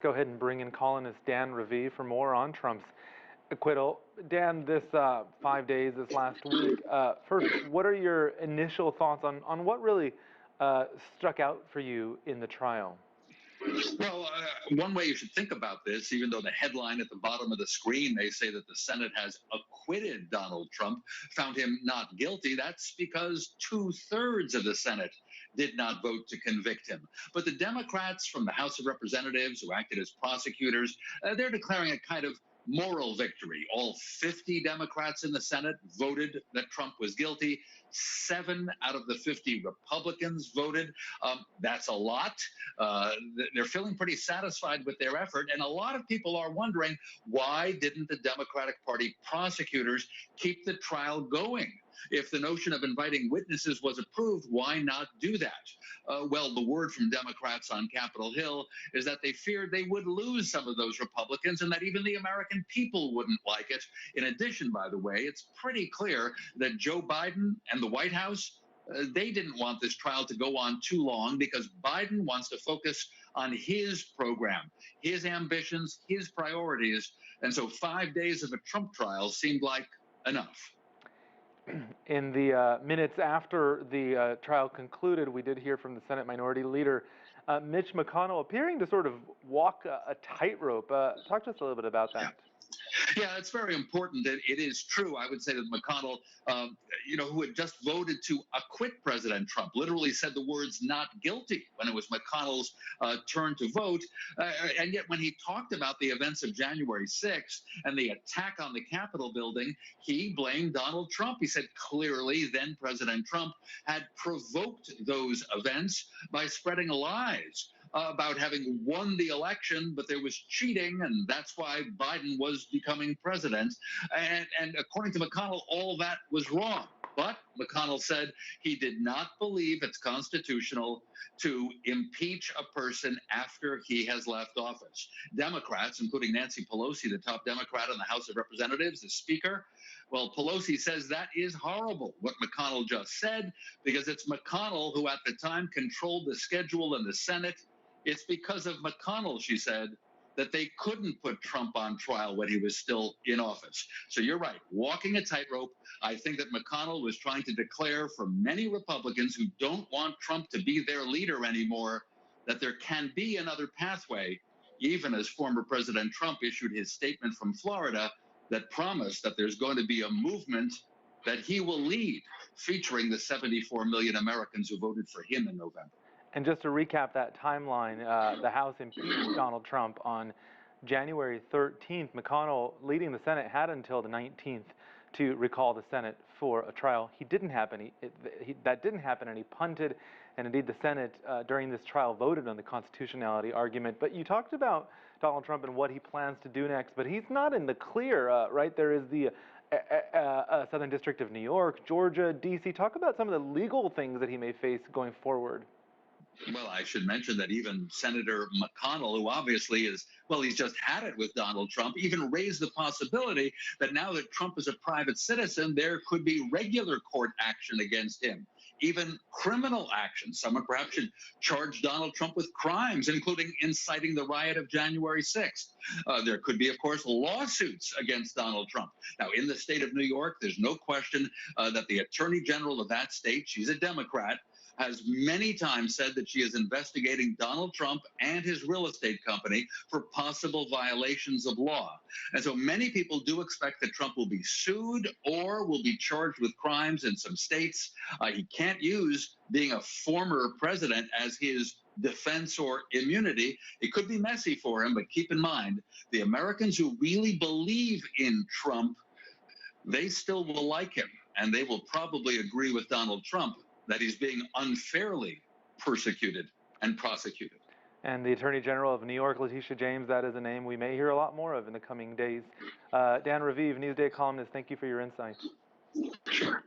Go ahead and bring in columnist Dan Raviv for more on Trump's acquittal. Dan, this 5 days, this last week, first, what are your initial thoughts on what really struck out for you in the trial? Well, one way you should think about this, even though the headline at the bottom of the screen, they say that the Senate has acquitted Donald Trump, found him not guilty, that's because 2/3 of the Senate did not vote to convict him. But the Democrats from the House of Representatives who acted as prosecutors, they're declaring a kind of moral victory. All 50 Democrats in the Senate voted that Trump was guilty. 7 out of the 50 Republicans voted. That's a lot. They're feeling pretty satisfied with their effort. And a lot of people are wondering, why didn't the Democratic Party prosecutors keep the trial going? If the notion of inviting witnesses was approved, why not do that? Well, the word from Democrats on Capitol Hill is that they feared they would lose some of those Republicans and that even the American people wouldn't like it. In addition, by the way, it's pretty clear that Joe Biden and the White House, they didn't want this trial to go on too long because Biden wants to focus on his program, his ambitions, his priorities. And so 5 days of a Trump trial seemed like enough. In the minutes after the trial concluded, we did hear from the Senate Minority Leader, Mitch McConnell, appearing to sort of walk a tightrope. Talk to us a little bit about that. Yeah, it's very important. It is true. I would say that McConnell, who had just voted to acquit President Trump, literally said the words "not guilty" when it was McConnell's turn to vote. And yet when he talked about the events of January 6th and the attack on the Capitol building, he blamed Donald Trump. He said clearly then President Trump had provoked those events by spreading lies about having won the election, but there was cheating, and that's why Biden was becoming president. And according to McConnell, all that was wrong. But McConnell said he did not believe it's constitutional to impeach a person after he has left office. Democrats, including Nancy Pelosi, the top Democrat in the House of Representatives, the Speaker, well, Pelosi says that is horrible, what McConnell just said, because it's McConnell who at the time controlled the schedule in the Senate. It's because of McConnell, she said, that they couldn't put Trump on trial when he was still in office. So you're right, walking a tightrope. I think that McConnell was trying to declare for many Republicans who don't want Trump to be their leader anymore that there can be another pathway, even as former President Trump issued his statement from Florida that promised that there's going to be a movement that he will lead, featuring the 74 million Americans who voted for him in November. And just to recap that timeline, the House impeached Donald Trump on January 13th. McConnell, leading the Senate, had until the 19th to recall the Senate for a trial. That didn't happen, and he punted. And indeed, the Senate, during this trial, voted on the constitutionality argument. But you talked about Donald Trump and what he plans to do next, but he's not in the clear, right? There is the Southern District of New York, Georgia, D.C. Talk about some of the legal things that he may face going forward. Well, I should mention that even Senator McConnell, who obviously is, well, he's just had it with Donald Trump, even raised the possibility that now that Trump is a private citizen, there could be regular court action against him, even criminal action. Someone perhaps should charge Donald Trump with crimes, including inciting the riot of January 6th. There could be, of course, lawsuits against Donald Trump. Now, in the state of New York, there's no question that the Attorney General of that state, she's a Democrat, has many times said that she is investigating Donald Trump and his real estate company for possible violations of law. And so many people do expect that Trump will be sued or will be charged with crimes in some states. He can't use being a former president as his defense or immunity. It could be messy for him, but keep in mind, the Americans who really believe in Trump, they still will like him, and they will probably agree with Donald Trump that he's being unfairly persecuted and prosecuted. And the Attorney General of New York, Letitia James, that is a name we may hear a lot more of in the coming days. Dan Raviv, NewsDay columnist, thank you for your insights. Sure.